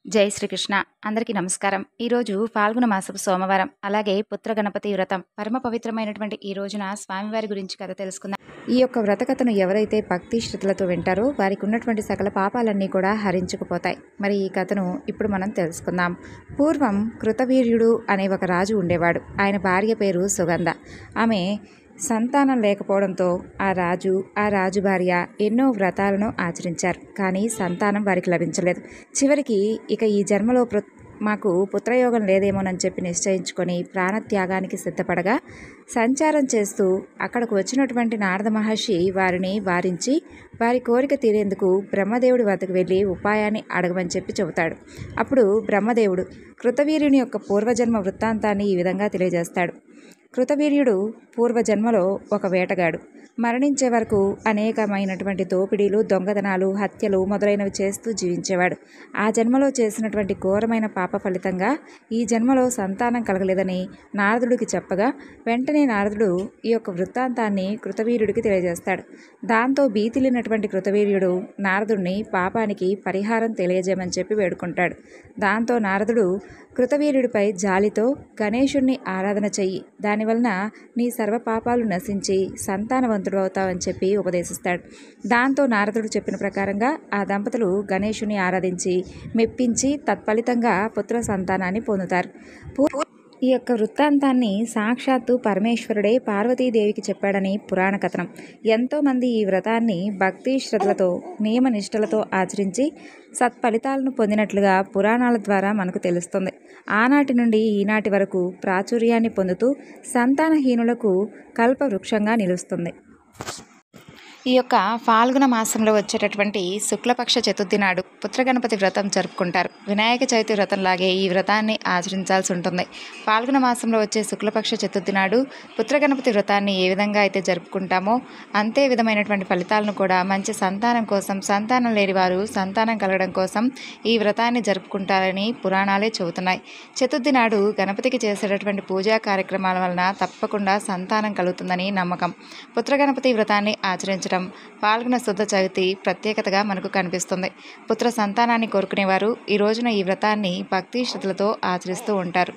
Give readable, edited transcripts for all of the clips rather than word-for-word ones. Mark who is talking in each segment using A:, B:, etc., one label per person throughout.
A: జై శ్రీకృష్ణ. అందరికీ నమస్కారం. ఈరోజు ఫాల్గుణ మాసపు సోమవారం, అలాగే పుత్ర గణపతి వ్రతం. పరమ పవిత్రమైనటువంటి ఈ రోజున స్వామివారి గురించి కథ తెలుసుకుందాం. ఈ యొక్క వ్రత కథను ఎవరైతే భక్తి శ్రద్ధలతో వింటారో వారికి ఉన్నటువంటి సకల పాపాలన్నీ కూడా హరించుకుపోతాయి. మరి ఈ కథను ఇప్పుడు మనం తెలుసుకుందాం. పూర్వం కృతవీర్యుడు అనే ఒక రాజు ఉండేవాడు. ఆయన భార్య పేరు సుగంధ. ఆమె సంతానం లేకపోవడంతో ఆ రాజు భార్య ఎన్నో వ్రతాలను ఆచరించారు. కానీ సంతానం వారికి లభించలేదు. చివరికి ఇక ఈ జన్మలో మాకు పుత్రయోగం లేదేమోనని చెప్పి నిశ్చయించుకొని ప్రాణత్యాగానికి సిద్ధపడగా సంచారం చేస్తూ అక్కడకు వచ్చినటువంటి నారద మహర్షి వారిని వారించి వారి కోరిక తీరేందుకు బ్రహ్మదేవుడి వద్దకు వెళ్ళి ఉపాయాన్ని అడగమని చెప్పి చెబుతాడు. అప్పుడు బ్రహ్మదేవుడు కృతవీర్యుని యొక్క పూర్వజన్మ వృత్తాంతాన్ని ఈ విధంగా తెలియజేస్తాడు. కృతవీర్యుడు పూర్వజన్మలో ఒక వేటగాడు. మరణించే వరకు అనేకమైనటువంటి దోపిడీలు, దొంగతనాలు, హత్యలు మొదలైనవి చేస్తూ జీవించేవాడు. ఆ జన్మలో చేసినటువంటి ఘోరమైన పాప ఫలితంగా ఈ జన్మలో సంతానం కలగలేదని నారదుడికి చెప్పగా వెంటనే నారదుడు ఈ యొక్క వృత్తాంతాన్ని కృతవీర్యుడికి తెలియజేస్తాడు. దాంతో భీతిలినటువంటి కృతవీర్యుడు నారదుడిని పాపానికి పరిహారం తెలియజేయమని చెప్పి వేడుకుంటాడు. దాంతో నారదుడు కృతవీర్యుడిపై జాలితో గణేశుణ్ణి ఆరాధన చెయ్యి, దానివలన నీ సర్వ పాపాలు నశించి సంతానవంతుడు అవుతావని చెప్పి ఉపదేశిస్తాడు. దాంతో నారదుడు చెప్పిన ప్రకారంగా ఆ దంపతులు గణేశుని ఆరాధించి మెప్పించి తత్ఫలితంగా పుత్ర సంతానాన్ని పొందుతారు. ఈ యొక్క వృత్తాంతాన్ని సాక్షాత్తు పరమేశ్వరుడే పార్వతీదేవికి చెప్పాడని పురాణ కథనం. ఎంతోమంది ఈ వ్రతాన్ని భక్తి శ్రద్ధలతో నియమనిష్టలతో ఆచరించి సత్ఫలితాలను పొందినట్లుగా పురాణాల ద్వారా మనకు తెలుస్తుంది. ఆనాటి నుండి ఈనాటి వరకు ప్రాచుర్యాన్ని పొందుతూ సంతానహీనులకు కల్పవృక్షంగా నిలుస్తుంది. ఈ యొక్క ఫాల్గుణ మాసంలో వచ్చేటటువంటి శుక్లపక్ష చతుర్థి నాడు పుత్రగణపతి వ్రతం జరుపుకుంటారు. వినాయక చవితి వ్రతంలాగే ఈ వ్రతాన్ని ఆచరించాల్సి ఉంటుంది. ఫాల్గుణ మాసంలో వచ్చే శుక్లపక్ష చతుర్థి నాడు పుత్రగణపతి వ్రతాన్ని ఏ విధంగా అయితే జరుపుకుంటామో అంతే విధమైనటువంటి ఫలితాలను కూడా మంచి సంతానం కోసం, సంతానం లేని వారు సంతానం కలగడం కోసం ఈ వ్రతాన్ని జరుపుకుంటారని పురాణాలే చెబుతున్నాయి. చతుర్థి నాడు గణపతికి చేసేటటువంటి పూజా కార్యక్రమాల వలన తప్పకుండా సంతానం కలుగుతుందని నమ్మకం. పుత్రగణపతి వ్రతాన్ని ఆచరించడం ఫాల్గుణ శుద్ధ చవితి ప్రత్యేకతగా మనకు కనిపిస్తుంది. పుత్ర సంతానాన్ని కోరుకునేవారు ఈ రోజున ఈ వ్రతాన్ని భక్తి శ్రద్ధలతో ఆచరిస్తూ ఉంటారు.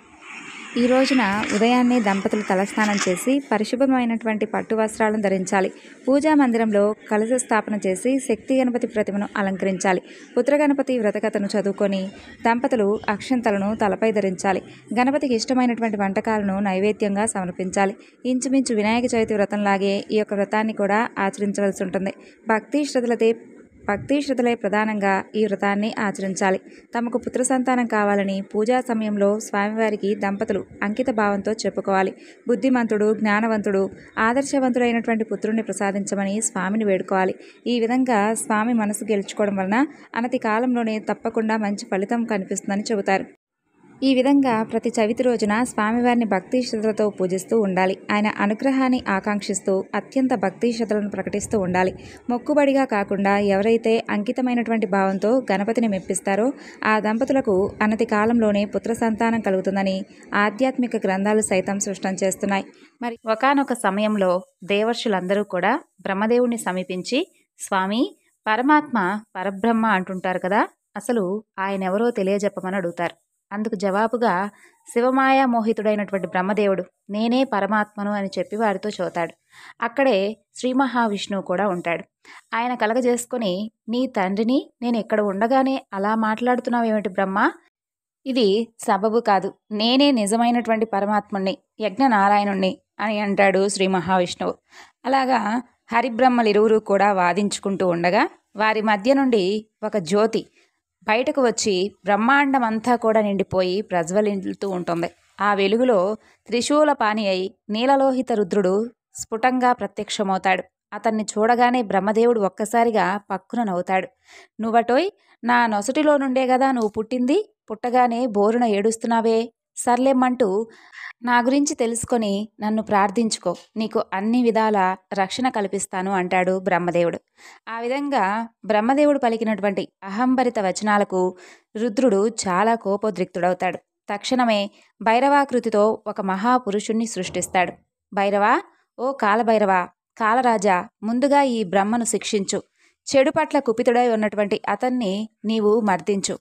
A: ఈ రోజున ఉదయాన్నే దంపతులు తలస్నానం చేసి పరిశుభ్రమైనటువంటి పట్టు వస్త్రాలను ధరించాలి. పూజా మందిరంలో కలశ స్థాపన చేసి శక్తి గణపతి ప్రతిమను అలంకరించాలి. పుత్రగణపతి వ్రతకథను చదువుకొని దంపతులు అక్షంతలను తలపై ధరించాలి. గణపతికి ఇష్టమైనటువంటి వంటకాలను నైవేద్యంగా సమర్పించాలి. ఇంచుమించు వినాయక చవితి వ్రతంలాగే ఈ యొక్క వ్రతాన్ని కూడా ఆచరించవలసి ఉంటుంది. భక్తి శ్రద్ధలే ప్రధానంగా ఈ వ్రతాన్ని ఆచరించాలి. తమకు పుత్ర సంతానం కావాలని పూజా సమయంలో స్వామివారికి దంపతులు అంకిత భావంతో చెప్పుకోవాలి. బుద్ధిమంతుడు, జ్ఞానవంతుడు, ఆదర్శవంతుడైనటువంటి పుత్రుణ్ణి ప్రసాదించమని స్వామిని వేడుకోవాలి. ఈ విధంగా స్వామి మనసు గెలుచుకోవడం వలన అనతి కాలంలోనే తప్పకుండా మంచి ఫలితం కనిపిస్తుందని చెబుతారు. ఈ విధంగా ప్రతి చవితి రోజున స్వామివారిని భక్తి శ్రద్ధలతో పూజిస్తూ ఉండాలి. ఆయన అనుగ్రహాన్ని ఆకాంక్షిస్తూ అత్యంత భక్తి శ్రద్ధలను ప్రకటిస్తూ ఉండాలి. మొక్కుబడిగా కాకుండా ఎవరైతే అంకితమైనటువంటి భావంతో గణపతిని మెప్పిస్తారో ఆ దంపతులకు అనతి కాలంలోనే పుత్ర సంతానం కలుగుతుందని ఆధ్యాత్మిక గ్రంథాలు సైతం స్పష్టం చేస్తున్నాయి. మరి ఒకానొక సమయంలో దేవర్షులందరూ కూడా బ్రహ్మదేవుణ్ణి సమీపించి, స్వామి, పరమాత్మ పరబ్రహ్మ అంటుంటారు కదా, అసలు ఆయన ఎవరో తెలియజెప్పమని అడుగుతారు. అందుకు జవాబుగా శివమాయా మోహితుడైనటువంటి బ్రహ్మదేవుడు నేనే పరమాత్మను అని చెప్పి వారితో చెబుతాడు. అక్కడే శ్రీ మహావిష్ణువు కూడా ఉంటాడు. ఆయన కలగజేసుకొని, నీ తండ్రిని నేను ఇక్కడ ఉండగానే అలా మాట్లాడుతున్నావేమిటి బ్రహ్మ? ఇది సబబు కాదు. నేనే నిజమైనటువంటి పరమాత్ముణ్ణి, యజ్ఞనారాయణుణ్ణి అని అంటాడు శ్రీ మహావిష్ణువు. అలాగా హరిబ్రహ్మలిరువురు కూడా వాదించుకుంటూ ఉండగా వారి మధ్య నుండి ఒక జ్యోతి బయటకు వచ్చి బ్రహ్మాండం అంతా కూడా నిండిపోయి ప్రజ్వలిల్లుతూ ఉంటుంది. ఆ వెలుగులో త్రిశూలపాణి అయి నీలలోహిత రుద్రుడు స్ఫుటంగా ప్రత్యక్షమవుతాడు. అతన్ని చూడగానే బ్రహ్మదేవుడు ఒక్కసారిగా పక్కున నవ్వుతాడు. నువ్వటోయ్, నా నొసటిలో నుండే కదా నువ్వు పుట్టింది, పుట్టగానే బోరున ఏడుస్తున్నావే, సర్లేమ్మంటూ నా గురించి తెలుసుకొని నన్ను ప్రార్థించుకో, నీకు అన్ని విధాల రక్షణ కల్పిస్తాను అంటాడు బ్రహ్మదేవుడు. ఆ విధంగా బ్రహ్మదేవుడు పలికినటువంటి అహంభరిత వచనాలకు రుద్రుడు చాలా కోపోద్రిక్తుడవుతాడు. తక్షణమే భైరవాకృతితో ఒక మహాపురుషుణ్ణి సృష్టిస్తాడు. భైరవా, ఓ కాలభైరవా, కాలరాజా, ముందుగా ఈ బ్రహ్మను శిక్షించు. చెడు పట్ల కుపితుడై ఉన్నటువంటి అతన్ని నీవు మర్దించు.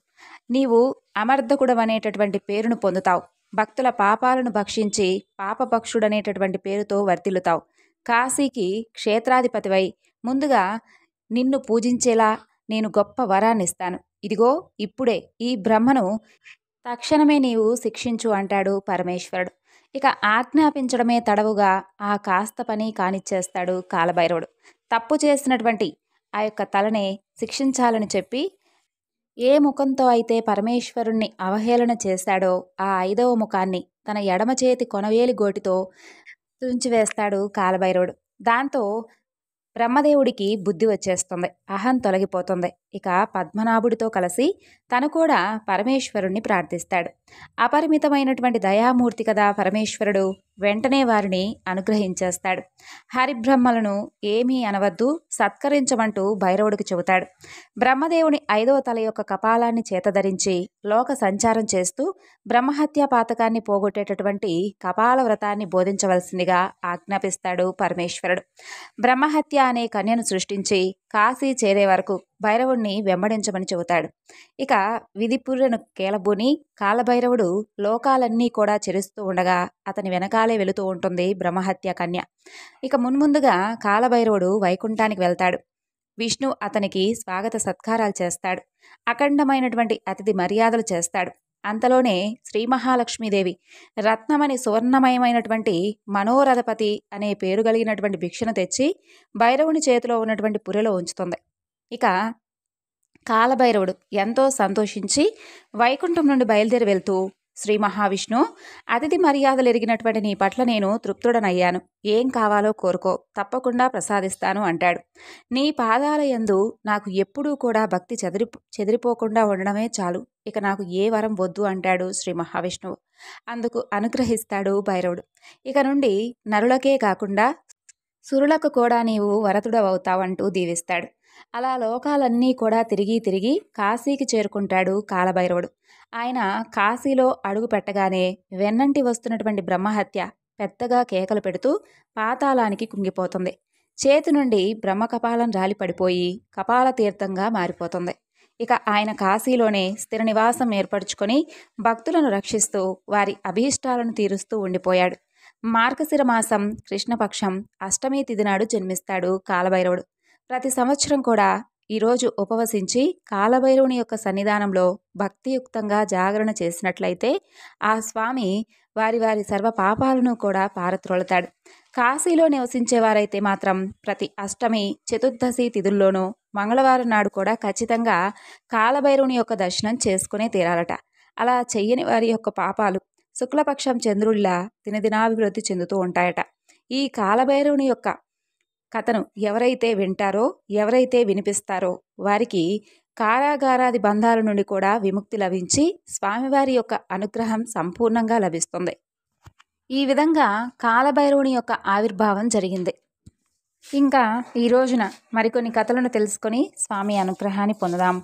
A: నీవు అమర్దకుడవనేటటువంటి పేరును పొందుతావు. భక్తుల పాపాలను భక్షించి పాపభక్షుడనేటటువంటి పేరుతో వర్ధిల్లుతావు. కాశీకి క్షేత్రాధిపతివై ముందుగా నిన్ను పూజించేలా నేను గొప్ప వరాన్నిస్తాను. ఇదిగో ఇప్పుడే ఈ బ్రహ్మను తక్షణమే నీవు శిక్షించు అంటాడు పరమేశ్వరుడు. ఇక ఆజ్ఞాపించడమే తడవుగా ఆ కాస్త పని కానిచ్చేస్తాడు కాలభైరవుడు. తప్పు చేసినటువంటి ఆ యొక్క తలనే శిక్షించాలని చెప్పి ఏ ముఖంతో అయితే పరమేశ్వరుణ్ణి అవహేళన చేశాడో ఆ 5వ ముఖాన్ని తన ఎడమ చేతి కొనవేలి గోటితో తుంచివేస్తాడు కాలభైరవుడు. దాంతో బ్రహ్మదేవుడికి బుద్ధి వచ్చేస్తుంది, అహం తొలగిపోతుంది. ఇక పద్మనాభుడితో కలిసి తను కూడా పరమేశ్వరుణ్ణి ప్రార్థిస్తాడు. అపరిమితమైనటువంటి దయామూర్తి కదా పరమేశ్వరుడు. వెంటనే వారిని అనుగ్రహించేస్తాడు. హరిబ్రహ్మలను ఏమీ అనవద్దు, సత్కరించమంటూ భైరవుడికి చెబుతాడు. బ్రహ్మదేవుని 5వ తల యొక్క కపాలాన్ని చేతధరించి లోక సంచారం చేస్తూ బ్రహ్మహత్యా పాతకాన్ని పోగొట్టేటటువంటి కపాల వ్రతాన్ని బోధించవలసిందిగా ఆజ్ఞాపిస్తాడు పరమేశ్వరుడు. బ్రహ్మహత్య అనే కన్యను సృష్టించి కాశీ చేరే వరకు భైరవుణ్ణి వెంబడించమని చెబుతాడు. ఇక విధిపుర్రెను కేలబూని కాలభైరవుడు లోకాలన్నీ కూడా చెరుస్తూ ఉండగా అతని వెనకాలే వెళుతూ ఉంటుంది బ్రహ్మహత్య కన్య. ఇక మున్ముందుగా కాలభైరవుడు వైకుంఠానికి వెళ్తాడు. విష్ణు అతనికి స్వాగత సత్కారాలు చేస్తాడు. అఖండమైనటువంటి అతిథి మర్యాదలు చేస్తాడు. అంతలోనే శ్రీ మహాలక్ష్మీదేవి రత్నమని సువర్ణమయమైనటువంటి మనోరథపతి అనే పేరు కలిగినటువంటి భిక్షను తెచ్చి భైరవుని చేతిలో ఉన్నటువంటి పుర్రెలో ఉంచుతుంది. ఇక కాలభైరవుడు ఎంతో సంతోషించి వైకుంఠం నుండి బయలుదేరి వెళ్తూ, శ్రీ మహావిష్ణు, అతిథి మర్యాదలు ఎరిగినటువంటి నీ పట్ల నేను తృప్తుడనయ్యాను. ఏం కావాలో కోరుకో, తప్పకుండా ప్రసాదిస్తాను అంటాడు. నీ పాదాల యందు నాకు ఎప్పుడూ కూడా భక్తి చెదిరిపోకుండా ఉండడమే చాలు. ఇక నాకు ఏ వరం వద్దు అంటాడు శ్రీ మహావిష్ణువు. అందుకు అనుగ్రహిస్తాడు భైరవుడు. ఇక నుండి నరులకే కాకుండా సురులకు కూడా నీవు వరతుడవవుతావంటూ దీవిస్తాడు. అలా లోకాలన్నీ కూడా తిరిగి తిరిగి కాశీకి చేరుకుంటాడు కాలభైరవుడు. ఆయన కాశీలో అడుగు పెట్టగానే వెన్నంటి వస్తున్నటువంటి బ్రహ్మహత్య పెద్దగా కేకలు పెడుతూ పాతాళానికి కుంగిపోతుంది. చేతి నుండి బ్రహ్మకపాలం రాలిపడిపోయి కపాల తీర్థంగా మారిపోతుంది. ఇక ఆయన కాశీలోనే స్థిర నివాసం ఏర్పరచుకొని భక్తులను రక్షిస్తూ వారి అభీష్టాలను తీరుస్తూ ఉండిపోయాడు. మార్గశిర మాసం కృష్ణపక్షం అష్టమి తిథి నాడు జన్మిస్తాడు కాలభైరవుడు. ప్రతి సంవత్సరం కూడా ఈరోజు ఉపవసించి కాలభైరవుని యొక్క సన్నిధానంలో భక్తియుక్తంగా జాగరణ చేసినట్లయితే ఆ స్వామి వారి వారి సర్వ పాపాలను కూడా పారత్రోలుతాడు. కాశీలో నివసించేవారైతే మాత్రం ప్రతి అష్టమి, చతుర్దశి తిథుల్లోనూ మంగళవారం నాడు కూడా ఖచ్చితంగా కాలభైరవుని యొక్క దర్శనం చేసుకునే తీరాలట. అలా చెయ్యని వారి యొక్క పాపాలు శుక్లపక్షం చంద్రుడిలా దినదినాభివృద్ధి చెందుతూ ఉంటాయట. ఈ కాలభైరవుని యొక్క కథను ఎవరైతే వింటారో, ఎవరైతే వినిపిస్తారో వారికి కారాగారాది బంధాల నుండి కూడా విముక్తి లభించి స్వామివారి యొక్క అనుగ్రహం సంపూర్ణంగా లభిస్తుంది. ఈ విధంగా కాలభైరవుని యొక్క ఆవిర్భావం జరిగింది. ఇంకా ఈ రోజున మరికొన్ని కథలను తెలుసుకొని స్వామి అనుగ్రహాన్ని పొందుదాం.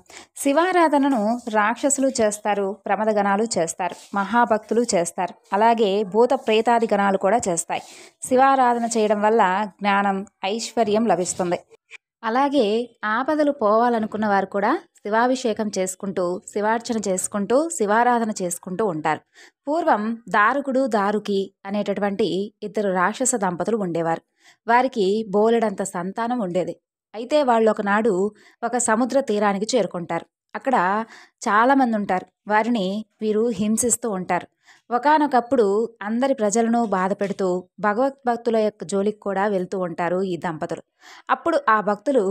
A: శివారాధనను రాక్షసులు చేస్తారు, ప్రమదగణాలు చేస్తారు, మహాభక్తులు చేస్తారు, అలాగే భూత ప్రేతాది గణాలు కూడా చేస్తాయి. శివారాధన చేయడం వల్ల జ్ఞానం, ఐశ్వర్యం లభిస్తుంది. అలాగే ఆపదలు పోవాలనుకున్న వారు కూడా శివాభిషేకం చేసుకుంటూ, శివార్చన చేసుకుంటూ, శివారాధన చేసుకుంటూ ఉంటారు. పూర్వం దారుకుడు, దారుకి అనేటటువంటి 2 రాక్షస దంపతులు ఉండేవారు. వారికి బోలెడంత సంతానం ఉండేది. అయితే వాళ్ళు ఒకనాడు ఒక సముద్ర తీరానికి చేరుకుంటారు. అక్కడ చాలామంది ఉంటారు. వారిని వీరు హింసిస్తూ ఉంటారు. ఒకానొకప్పుడు అందరి ప్రజలను బాధ పెడుతూ భగవద్భక్తుల యొక్క జోలికి కూడా వెళ్తూ ఉంటారు ఈ దంపతులు. అప్పుడు ఆ భక్తులు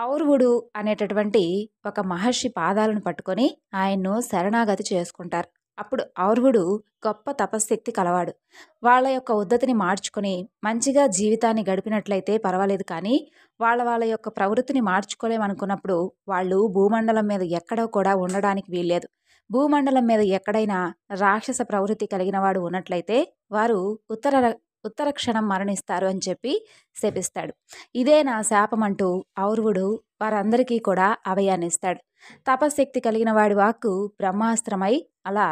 A: ఔర్వుడు అనేటటువంటి ఒక మహర్షి పాదాలను పట్టుకొని ఆయన్ను శరణాగతి చేసుకుంటారు. అప్పుడు ఔర్వుడు గొప్ప తపశ్శక్తి కలవాడు. వాళ్ళ యొక్క ఉద్ధతిని మార్చుకొని మంచిగా జీవితాన్ని గడిపినట్లయితే పర్వాలేదు, కానీ వాళ్ళ యొక్క ప్రవృత్తిని మార్చుకోలేమనుకున్నప్పుడు వాళ్ళు భూమండలం మీద ఎక్కడో కూడా ఉండడానికి వీల్లేదు. భూమండలం మీద ఎక్కడైనా రాక్షస ప్రవృత్తి కలిగిన వాడు ఉన్నట్లయితే వారు ఉత్తర క్షణం మరణిస్తారు అని చెప్పి శపిస్తాడు. ఇదే నా శాపం అంటూ ఔర్వుడు వారందరికీ కూడా అభయాన్ని ఇస్తాడు. తపశక్తి కలిగిన వాడి వాక్కు బ్రహ్మాస్త్రమై అలా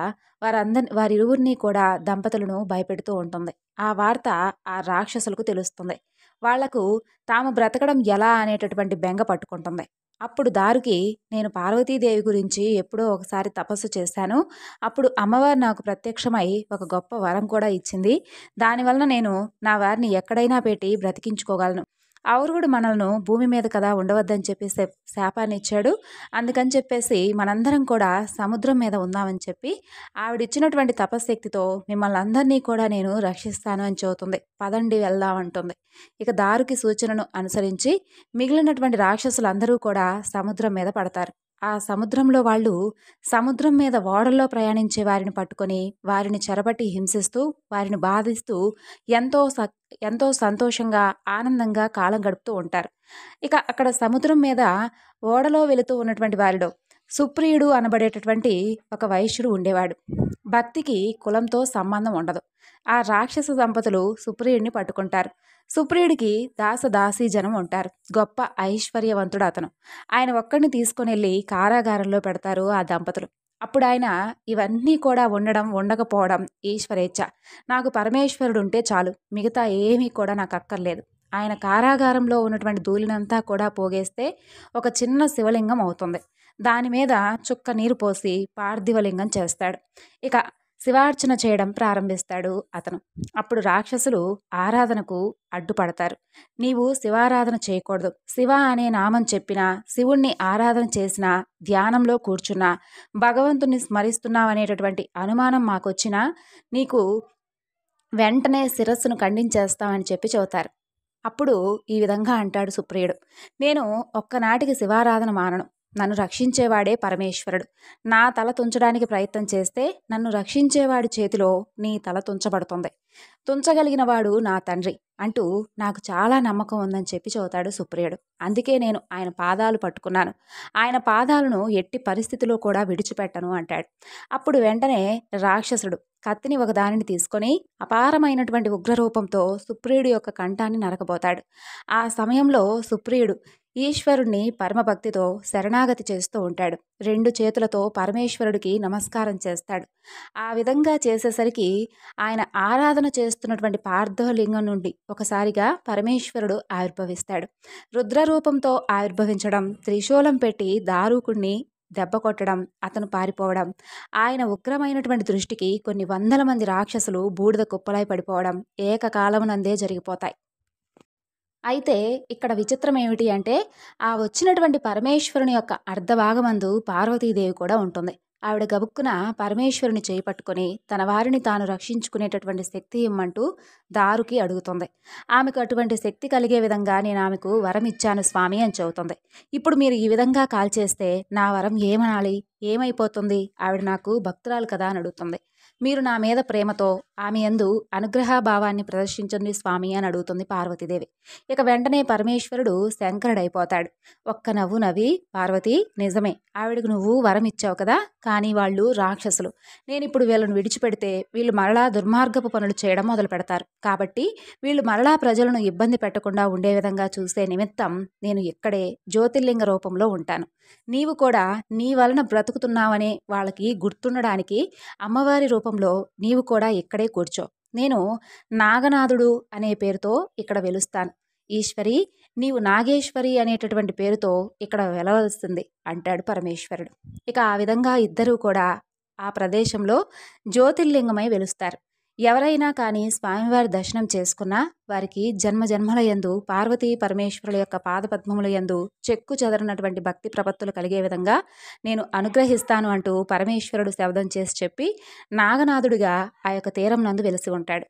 A: వారిరువురిని కూడా దంపతులను భయపెడుతూ ఉంటుంది. ఆ వార్త ఆ రాక్షసులకు తెలుస్తుంది. వాళ్లకు తాము బ్రతకడం ఎలా అనేటటువంటి బెంగ పట్టుకుంటుంది. అప్పుడు దారుకి నేను పార్వతీదేవి గురించి ఎప్పుడో ఒకసారి తపస్సు చేశాను. అప్పుడు అమ్మవారు నాకు ప్రత్యక్షమై ఒక గొప్ప వరం కూడా ఇచ్చింది. దానివలన నేను నా వారిని ఎక్కడైనా పెట్టి బ్రతికించుకోగలను. అవురుగుడు మనల్ని భూమి మీద కదా ఉండవద్దని చెప్పి శాపాన్ని ఇచ్చాడు. అందుకని చెప్పేసి మనందరం కూడా సముద్రం మీద ఉందామని చెప్పి ఆవిడిచ్చినటువంటి తపశ్శక్తితో మిమ్మల్ని అందరినీ కూడా నేను రక్షిస్తాను అని చెబుతుంది. పదండి వెళ్దాం అంటుంది. ఇక దారుకి సూచనను అనుసరించి మిగిలినటువంటి రాక్షసులందరూ కూడా సముద్రం మీద పడతారు. ఆ సముద్రంలో వాళ్ళు సముద్రం మీద ఓడల్లో ప్రయాణించే వారిని పట్టుకొని వారిని చెరపట్టి హింసిస్తూ వారిని బాధిస్తూ ఎంతో ఎంతో సంతోషంగా ఆనందంగా కాలం గడుపుతూ ఉంటారు. ఇక అక్కడ సముద్రం మీద ఓడలో వెళుతూ ఉన్నటువంటి వారిలో సుప్రియుడు అనబడేటటువంటి ఒక వైశ్యుడు ఉండేవాడు. భక్తికి కులంతో సంబంధం ఉండదు. ఆ రాక్షస దంపతులు సుప్రియుడిని పట్టుకుంటారు. సుప్రియుడికి దాసదాసీ జనం ఉంటారు. గొప్ప ఐశ్వర్యవంతుడు అతను. ఆయన ఒక్కడిని తీసుకొని వెళ్ళి కారాగారంలో పెడతారు ఆ దంపతులు. అప్పుడు ఆయన ఇవన్నీ కూడా ఉండడం ఉండకపోవడం ఈశ్వరేచ్ఛ. నాకు పరమేశ్వరుడు ఉంటే చాలు, మిగతా ఏమీ కూడా నాకు అక్కర్లేదు. ఆయన కారాగారంలో ఉన్నటువంటి ధూళినంతా కూడా పోగేస్తే ఒక చిన్న శివలింగం అవుతుంది. దాని మీద చుక్క నీరు పోసి పార్థివలింగం చేస్తాడు. ఇక శివార్చన చేయడం ప్రారంభిస్తాడు అతను. అప్పుడు రాక్షసులు ఆరాధనకు అడ్డుపడతారు. నీవు శివారాధన చేయకూడదు, శివ అనే నామం చెప్పినా, శివుణ్ణి ఆరాధన చేసినా, ధ్యానంలో కూర్చున్నా, భగవంతుని స్మరిస్తున్నావనేటటువంటి అనుమానం మాకొచ్చినా నీకు వెంటనే శిరస్సును ఖండించేస్తామని చెప్పి చెబుతారు. అప్పుడు ఈ విధంగా అంటాడు సుప్రియుడు, నేను ఒక్కనాటికి శివారాధన మానను. నన్ను రక్షించేవాడే పరమేశ్వరుడు. నా తల తుంచడానికి ప్రయత్నం చేస్తే నన్ను రక్షించేవాడి చేతిలో నీ తల తుంచబడుతుంది. తుంచగలిగిన వాడు నా తండ్రి అంటూ నాకు చాలా నమ్మకం ఉందని చెప్పి చెబుతాడు సుప్రియుడు. అందుకే నేను ఆయన పాదాలు పట్టుకున్నాను. ఆయన పాదాలను ఎట్టి పరిస్థితిలో కూడా విడిచిపెట్టను అంటాడు. అప్పుడు వెంటనే రాక్షసుడు కత్తిని ఒకదానిని తీసుకొని అపారమైనటువంటి ఉగ్రరూపంతో సుప్రియుడి యొక్క కంఠాన్ని నరకబోతాడు. ఆ సమయంలో సుప్రియుడు ఈశ్వరుణ్ణి పరమభక్తితో శరణాగతి చేస్తూ ఉంటాడు. 2 చేతులతో పరమేశ్వరుడికి నమస్కారం చేస్తాడు. ఆ విధంగా చేసేసరికి ఆయన ఆరాధన చేస్తున్నటువంటి పార్థలింగం నుండి ఒకసారిగా పరమేశ్వరుడు ఆవిర్భవిస్తాడు. రుద్రరూపంతో ఆవిర్భవించడం, త్రిశూలం పెట్టి దారుకుణ్ణి దెబ్బ కొట్టడం, అతను పారిపోవడం, ఆయన ఉగ్రమైనటువంటి దృష్టికి కొన్ని వందల మంది రాక్షసులు బూడిద కుప్పలై పడిపోవడం ఏకకాలమునందే జరిగిపోతాయి. అయితే ఇక్కడ విచిత్రం ఏమిటి అంటే ఆ వచ్చినటువంటి పరమేశ్వరుని యొక్క అర్ధభాగమందు పార్వతీదేవి కూడా ఉంటుంది. ఆవిడ గబుక్కున పరమేశ్వరుని చేయి పట్టుకొని తన వారిని తాను రక్షించుకునేటటువంటి శక్తి ఇమ్మంటూ దారుకి అడుగుతుంది. ఆమెకు అటువంటి శక్తి కలిగే విధంగా నేను ఆమెకు వరం ఇచ్చాను స్వామి అని చెబుతుంది. ఇప్పుడు మీరు ఈ విధంగా కాల్చేస్తే నా వరం ఏమనాలి, ఏమైపోతుంది? ఆవిడ నాకు భక్తురాలు కదా అని అడుగుతుంది. మీరు నా మీద ప్రేమతో ఆమె యందు అనుగ్రహభావాన్ని ప్రదర్శించండి స్వామి అని అడుగుతుంది పార్వతీదేవి. ఇక వెంటనే పరమేశ్వరుడు శంకరుడైపోతాడు. ఒక్క నవ్వు నవ్వి, పార్వతి నిజమే, ఆవిడకు నువ్వు వరం ఇచ్చావు కదా, కానీ వాళ్ళు రాక్షసులు. నేను ఇప్పుడు వీళ్ళను విడిచిపెడితే వీళ్ళు మరలా దుర్మార్గపు పనులు చేయడం మొదలు పెడతారు. కాబట్టి వీళ్ళు మరలా ప్రజలను ఇబ్బంది పెట్టకుండా ఉండే విధంగా చూసే నిమిత్తం నేను ఇక్కడే జ్యోతిర్లింగ రూపంలో ఉంటాను. నీవు కూడా నీ వలన బ్రతుకుతున్నావనే వాళ్ళకి గుర్తుండడానికి అమ్మవారి రూపంలో నీవు కూడా ఇక్కడే కూర్చో. నేను నాగనాథుడు అనే పేరుతో ఇక్కడ వెలుస్తాను. ఈశ్వరి, నీవు నాగేశ్వరి అనేటటువంటి పేరుతో ఇక్కడ వెలవలసింది అంటాడు పరమేశ్వరుడు. ఇక ఆ విధంగా ఇద్దరూ కూడా ఆ ప్రదేశంలో జ్యోతిర్లింగమై వెలుస్తారు. ఎవరైనా కానీ స్వామివారి దర్శనం చేసుకున్నా వారికి జన్మజన్మల యందు పార్వతీ పరమేశ్వరుల యొక్క పాదపద్మముల యందు చెక్కు చెదరనటువంటి భక్తి ప్రపత్తులు కలిగే విధంగా నేను అనుగ్రహిస్తాను అంటూ పరమేశ్వరుడు శబ్దం చేసి చెప్పి నాగనాథుడిగా ఆ యొక్క తీరం నందు వెలిసి ఉంటాడు.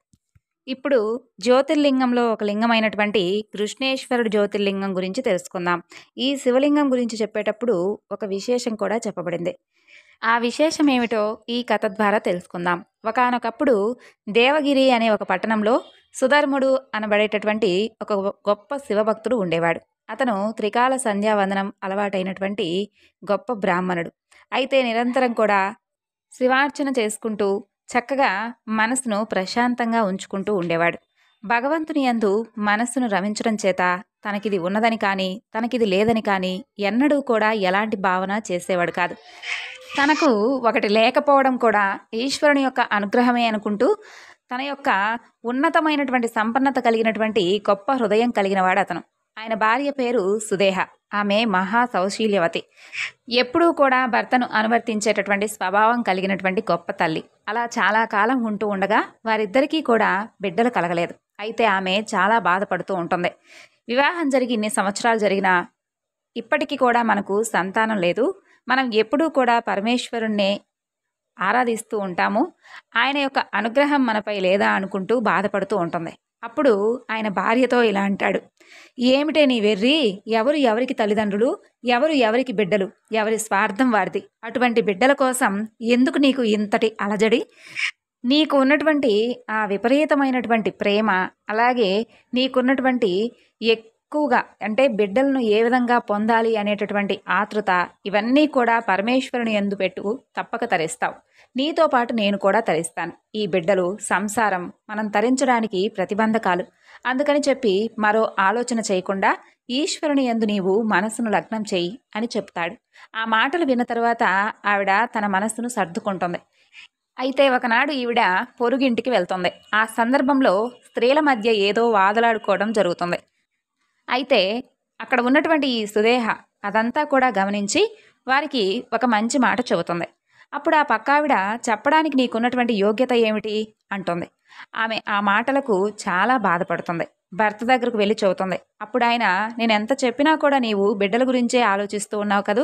A: ఇప్పుడు జ్యోతిర్లింగంలో ఒక లింగమైనటువంటి కృష్ణేశ్వరుడు జ్యోతిర్లింగం గురించి తెలుసుకుందాం. ఈ శివలింగం గురించి చెప్పేటప్పుడు ఒక విశేషం కూడా చెప్పబడింది. ఆ విశేషం ఏమిటో ఈ కథ ద్వారా తెలుసుకుందాం. ఒకానొకప్పుడు దేవగిరి అనే ఒక పట్టణంలో సుధర్ముడు అనబడేటటువంటి ఒక గొప్ప శివభక్తుడు ఉండేవాడు. అతను త్రికాల సంధ్యావందనం అలవాటైనటువంటి గొప్ప బ్రాహ్మణుడు. అయితే నిరంతరం కూడా శివార్చన చేసుకుంటూ చక్కగా మనసును ప్రశాంతంగా ఉంచుకుంటూ ఉండేవాడు. భగవంతుని యందు మనస్సును రమించడం చేత తనకిది ఉన్నదని కానీ తనకిది లేదని కానీ ఎన్నడూ కూడా ఎలాంటి భావన చేసేవాడు కాదు. తనకు ఒకటి లేకపోవడం కూడా ఈశ్వరుని యొక్క అనుగ్రహమే అనుకుంటూ తన యొక్క ఉన్నతమైనటువంటి సంపన్నత కలిగినటువంటి గొప్ప హృదయం కలిగిన వాడు అతను. ఆయన భార్య పేరు సుదేహ. ఆమె మహా సౌశీల్యవతి. ఎప్పుడూ కూడా భర్తను అనువర్తించేటటువంటి స్వభావం కలిగినటువంటి గొప్ప తల్లి. అలా చాలా కాలం ఉంటూ ఉండగా వారిద్దరికీ కూడా బిడ్డలు కలగలేదు. అయితే ఆమె చాలా బాధపడుతూ ఉంటుంది. వివాహం జరిగి ఇన్ని సంవత్సరాలు జరిగినా ఇప్పటికీ కూడా మనకు సంతానం లేదు. మనం ఎప్పుడూ కూడా పరమేశ్వరుణ్ణే ఆరాధిస్తూ ఉంటాము. ఆయన యొక్క అనుగ్రహం మనపై లేదా అనుకుంటూ బాధపడుతూ ఉంటుంది. అప్పుడు ఆయన భార్యతో ఇలా అంటాడు, ఏమిటే నీ వెర్రి? ఎవరు ఎవరికి తల్లిదండ్రులు, ఎవరు ఎవరికి బిడ్డలు, ఎవరి స్వార్థం వారిది. అటువంటి బిడ్డల కోసం ఎందుకు నీకు ఇంతటి అలజడి? నీకు ఉన్నటువంటి ఆ విపరీతమైనటువంటి ప్రేమ, అలాగే నీకున్నటువంటి ఎక్కువగా అంటే బిడ్డలను ఏ విధంగా పొందాలి అనేటటువంటి ఆతృత, ఇవన్నీ కూడా పరమేశ్వరుని యందు పెట్టు తప్పక తరిస్తావు. నీతో పాటు నేను కూడా తరిస్తాను. ఈ బిడ్డలు సంసారం మనం తరించడానికి ప్రతిబంధకాలు. అందుకని చెప్పి మరో ఆలోచన చేయకుండా ఈశ్వరుని యందు నీవు మనసును లగ్నం చెయ్యి అని చెప్తాడు. ఆ మాటలు విన్న తర్వాత ఆవిడ తన మనస్సును సర్దుకుంటుంది. అయితే ఒకనాడు ఈవిడ పొరుగింటికి వెళ్తుంది. ఆ సందర్భంలో స్త్రీల మధ్య ఏదో వాదులాడుకోవడం జరుగుతుంది. అయితే అక్కడ ఉన్నటువంటి ఈ సుదేహ అదంతా కూడా గమనించి వారికి ఒక మంచి మాట చెబుతుంది. అప్పుడు ఆ పక్కావిడ చెప్పడానికి నీకున్నటువంటి యోగ్యత ఏమిటి అంటుంది. ఆమె ఆ మాటలకు చాలా బాధపడుతుంది. భర్త దగ్గరకు వెళ్ళి చెబుతుంది. అప్పుడు ఆయన, నేను ఎంత చెప్పినా కూడా నీవు బిడ్డల గురించే ఆలోచిస్తూ ఉన్నావు కదూ,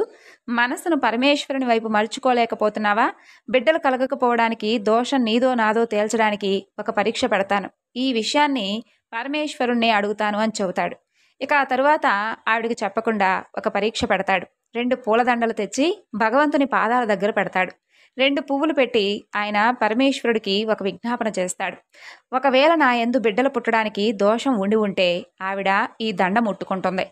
A: మనసును పరమేశ్వరుని వైపు మలుచుకోలేకపోతున్నావా? బిడ్డలు కలగకపోవడానికి దోషం నీదో నాదో తేల్చడానికి ఒక పరీక్ష పెడతాను. ఈ విషయాన్ని పరమేశ్వరుణ్ణే అడుగుతాను అని చెబుతాడు. ఇక ఆ తరువాత ఆవిడికి చెప్పకుండా ఒక పరీక్ష పెడతాడు. 2 పూలదండలు తెచ్చి భగవంతుని పాదాల దగ్గర పెడతాడు. 2 పువ్వులు పెట్టి ఆయన పరమేశ్వరుడికి ఒక విజ్ఞాపన చేస్తాడు. ఒకవేళ నా యందు బిడ్డలు పుట్టడానికి దోషం ఉండి ఉంటే ఆవిడ ఈ దండ ముట్టుకుంటుంది.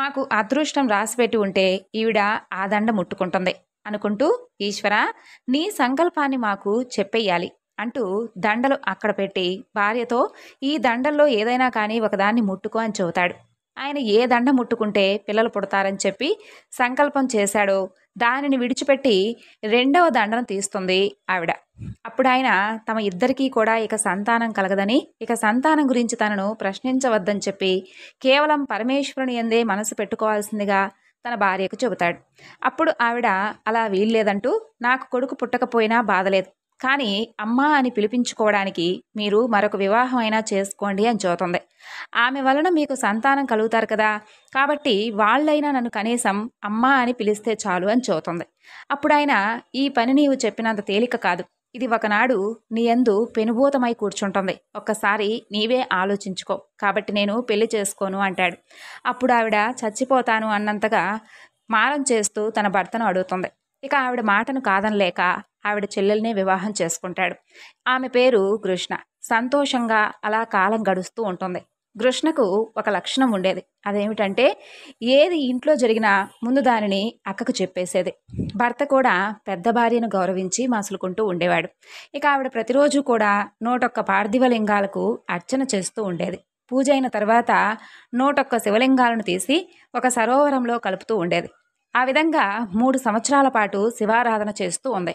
A: మాకు అదృష్టం రాసిపెట్టి ఉంటే ఈవిడ ఆ దండ ముట్టుకుంటుంది అనుకుంటూ, ఈశ్వర నీ సంకల్పాన్ని మాకు చెప్పెయ్యాలి అంటూ దండలు అక్కడ పెట్టి భార్యతో, ఈ దండల్లో ఏదైనా కానీ ఒకదాన్ని ముట్టుకో అని చెబుతాడు. ఆయన ఏ దండ ముట్టుకుంటే పిల్లలు పుడతారని చెప్పి సంకల్పం చేశాడో దానిని విడిచిపెట్టి 2వ దండను తీస్తుంది ఆవిడ. అప్పుడు ఆయన తమ ఇద్దరికీ కూడా ఇక సంతానం కలగదని, ఇక సంతానం గురించి తనను ప్రశ్నించవద్దని చెప్పి కేవలం పరమేశ్వరుని యందే మనసు పెట్టుకోవాల్సిందిగా తన భార్యకు చెబుతాడు. అప్పుడు ఆవిడ, అలా వీల్లేదంటూ, నాకు కొడుకు పుట్టకపోయినా బాధలేదు, కానీ అమ్మా అని పిలిపించుకోవడానికి మీరు మరొక వివాహం అయినా చేసుకోండి అని చెబుతుంది. ఆమె వలన మీకు సంతానం కలుగుతారు కదా, కాబట్టి వాళ్ళైనా నన్ను కనీసం అమ్మా అని పిలిస్తే చాలు అని చెబుతుంది. అప్పుడు ఆయన, ఈ పని నీవు చెప్పినంత తేలిక కాదు. ఇది ఒకనాడు నీ యందు పెనుభూతమై కూర్చుంటుంది. ఒక్కసారి నీవే ఆలోచించుకో. కాబట్టి నేను పెళ్లి చేసుకోను అంటాడు. అప్పుడు ఆవిడ చచ్చిపోతాను అన్నంతగా మారం చేస్తూ తన భర్తను అడుగుతుంది. ఇక ఆవిడ మాటను కాదనలేక ఆవిడ చెల్లెల్నే వివాహం చేసుకుంటాడు. ఆమె పేరు కృష్ణ. సంతోషంగా అలా కాలం గడుస్తూ ఉంటుంది. కృష్ణకు ఒక లక్షణం ఉండేది. అదేమిటంటే ఏది ఇంట్లో జరిగినా ముందు దానిని అక్కకు చెప్పేసేది. భర్త కూడా పెద్ద భార్యను గౌరవించి మసులుకుంటూ ఉండేవాడు. ఇక ఆవిడ ప్రతిరోజు కూడా 101 పార్థివ లింగాలకు అర్చన చేస్తూ ఉండేది. పూజ అయిన తర్వాత 101 శివలింగాలను తీసి ఒక సరోవరంలో కలుపుతూ ఉండేది. ఆ విధంగా 3 సంవత్సరాల పాటు శివారాధన చేస్తూ ఉంది.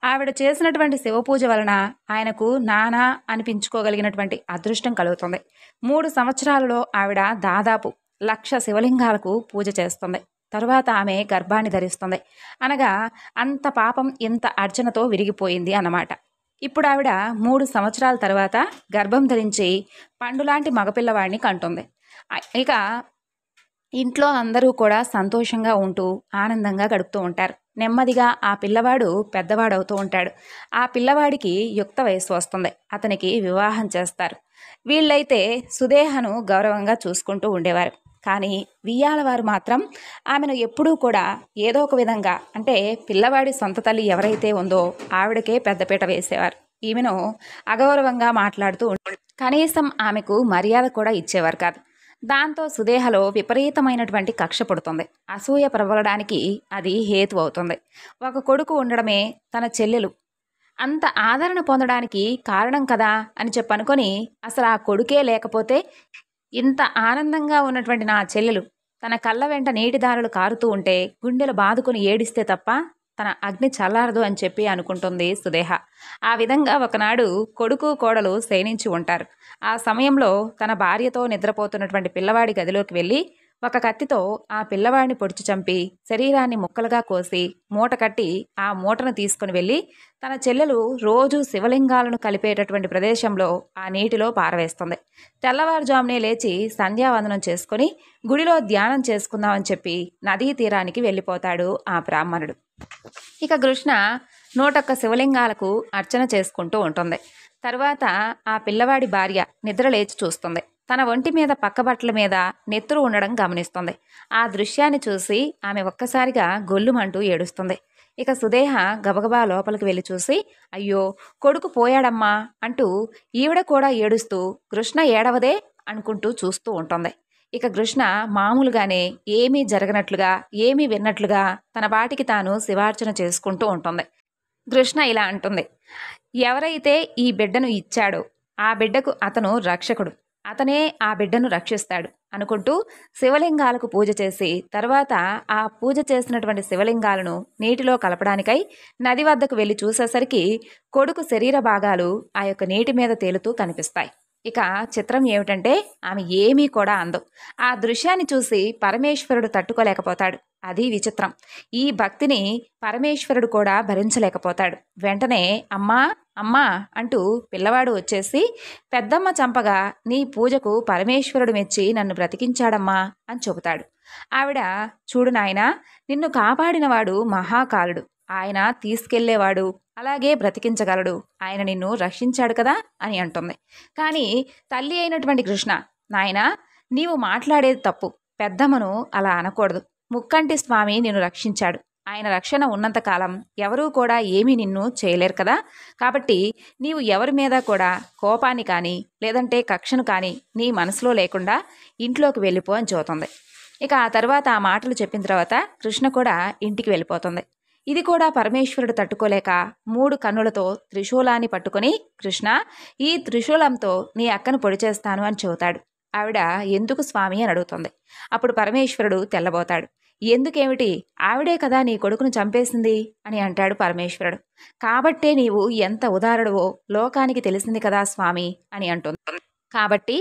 A: ఆవిడ చేసినటువంటి శివపూజ వలన ఆయనకు నానా అనిపించుకోగలిగినటువంటి అదృష్టం కలుగుతుంది. 3 సంవత్సరాలలో ఆవిడ దాదాపు 1,00,000 శివలింగాలకు పూజ చేస్తుంది. తరువాత ఆమె గర్భాన్ని ధరిస్తుంది. అనగా అంత పాపం ఇంత అర్చనతో విరిగిపోయింది అన్నమాట. ఇప్పుడు ఆవిడ 3 సంవత్సరాల తర్వాత గర్భం ధరించి పండులాంటి మగపిల్లవాడిని కంటుంది. ఇక ఇంట్లో అందరూ కూడా సంతోషంగా ఉంటూ ఆనందంగా గడుపుతూ ఉంటారు. నెమ్మదిగా ఆ పిల్లవాడు పెద్దవాడవుతూ ఉంటాడు. ఆ పిల్లవాడికి యుక్త వయస్సు వస్తుంది. అతనికి వివాహం చేస్తారు. వీళ్ళైతే సుదేహను గౌరవంగా చూసుకుంటూ ఉండేవారు. కానీ వియ్యాలవారు మాత్రం ఆమెను ఎప్పుడూ కూడా ఏదో ఒక విధంగా, అంటే పిల్లవాడి సొంత తల్లి ఎవరైతే ఉందో ఆవిడకే పెద్దపీట వేసేవారు. ఈమెను అగౌరవంగా మాట్లాడుతూ కనీసం ఆమెకు మర్యాద కూడా ఇచ్చేవారు కాదు. దాంతో సుదేహలో విపరీతమైనటువంటి కక్ష పుడుతుంది. అసూయ ప్రబలడానికి అది హేతు అవుతుంది. ఒక కొడుకు ఉండడమే తన చెల్లెలు అంత ఆదరణ పొందడానికి కారణం కదా అని చెప్పనుకొని, అసలు ఆ కొడుకే లేకపోతే ఇంత ఆనందంగా ఉన్నటువంటి నా చెల్లెలు తన కళ్ళ వెంట నీటిదారులు కారుతూ ఉంటే గుండెలు బాదుకుని ఏడిస్తే తప్ప తన అగ్ని చల్లారదు అని చెప్పి అనుకుంటుంది సుదేహ. ఆ విధంగా ఒకనాడు కొడుకు కోడలు శయనించి ఉంటారు. ఆ సమయంలో తన భార్యతో నిద్రపోతున్నటువంటి పిల్లవాడి గదిలోకి వెళ్ళి ఒక కత్తితో ఆ పిల్లవాడిని పొడిచి చంపి శరీరాన్ని ముక్కలుగా కోసి మూట కట్టి ఆ మూటను తీసుకుని వెళ్ళి తన చెల్లెలు రోజు శివలింగాలను కలిపేటటువంటి ప్రదేశంలో ఆ నీటిలో పారవేస్తుంది. తెల్లవారుజామునే లేచి సంధ్యావందనం చేసుకుని గుడిలో ధ్యానం చేసుకుందామని చెప్పి నదీ తీరానికి వెళ్ళిపోతాడు ఆ బ్రాహ్మణుడు. ఇక కృష్ణ 101 శివలింగాలకు అర్చన చేసుకుంటూ ఉంటుంది. తర్వాత ఆ పిల్లవాడి భార్య నిద్ర లేచి చూస్తుంది. తన ఒంటి మీద పక్క బట్టల మీద నెత్తురు ఉండడం గమనిస్తుంది. ఆ దృశ్యాన్ని చూసి ఆమె ఒక్కసారిగా గొల్లుమంటూ ఏడుస్తుంది. ఇక సుదేహ గబగబా లోపలికి వెళ్ళి చూసి, అయ్యో కొడుకు పోయాడమ్మా అంటూ ఈవిడ కూడా ఏడుస్తూ కృష్ణ ఏడవదే అనుకుంటూ చూస్తూ ఉంటుంది. ఇక కృష్ణ మామూలుగానే ఏమీ జరగనట్లుగా ఏమీ విన్నట్లుగా తన బాటికి తాను శివార్చన చేసుకుంటూ ఉంటుంది. కృష్ణ ఇలా అంటుంది, ఎవరైతే ఈ బిడ్డను ఇచ్చాడో ఆ బిడ్డకు అతను రక్షకుడు, అతనే ఆ బిడ్డను రక్షిస్తాడు అనుకుంటూ శివలింగాలకు పూజ చేసి తర్వాత ఆ పూజ చేసినటువంటి శివలింగాలను నీటిలో కలపడానికై నది వద్దకు వెళ్ళి చూసేసరికి కొడుకు శరీర భాగాలు ఆ యొక్క నీటి మీద తేలుతూ కనిపిస్తాయి. ఇక చిత్రం ఏమిటంటే ఆమె ఏమీ కూడా అందు. ఆ దృశ్యాన్ని చూసి పరమేశ్వరుడు తట్టుకోలేకపోతాడు. అది విచిత్రం. ఈ భక్తిని పరమేశ్వరుడు కూడా భరించలేకపోతాడు. వెంటనే అమ్మా అమ్మా అంటూ పిల్లవాడు వచ్చేసి, పెద్దమ్మ చంపగా నీ పూజకు పరమేశ్వరుడు మెచ్చి నన్ను బ్రతికించాడమ్మా అని చెబుతాడు. ఆవిడ, చూడు నాయనా, నిన్ను కాపాడినవాడు మహాకాలుడు, ఆయన తీసుకెళ్లేవాడు, అలాగే బ్రతికించగలడు, ఆయన నిన్ను రక్షించాడు కదా అని అంటుంది. కానీ తల్లి అయినటువంటి కృష్ణ, నాయనా నీవు మాట్లాడేది తప్పు, పెద్దమ్మను అలా అనకూడదు, ముక్కంటి స్వామి నిన్ను రక్షించాడు, ఆయన రక్షణ ఉన్నంతకాలం ఎవరూ కూడా ఏమీ నిన్ను చేయలేరు కదా, కాబట్టి నీవు ఎవరి మీద కూడా కోపాన్ని కానీ లేదంటే కక్షను కానీ నీ మనసులో లేకుండా ఇంట్లోకి వెళ్ళిపో అని చెబుతుంది. ఇక ఆ తర్వాత ఆ మాటలు చెప్పిన తర్వాత కృష్ణ కూడా ఇంటికి వెళ్ళిపోతుంది. ఇది కూడా పరమేశ్వరుడు తట్టుకోలేక 3 కన్నులతో త్రిశూలాన్ని పట్టుకుని, కృష్ణ ఈ త్రిశూలంతో నీ అక్కను పొడి చేస్తాను అని చెబుతాడు. ఆవిడ, ఎందుకు స్వామి అని అడుగుతుంది. అప్పుడు పరమేశ్వరుడు తెల్లబోతాడు. ఎందుకేమిటి, ఆవిడే కదా నీ కొడుకును చంపేసింది అని అంటాడు పరమేశ్వరుడు. కాబట్టే నీవు ఎంత ఉదారుడువో లోకానికి తెలిసింది కదా స్వామి అని అంటుంది. కాబట్టి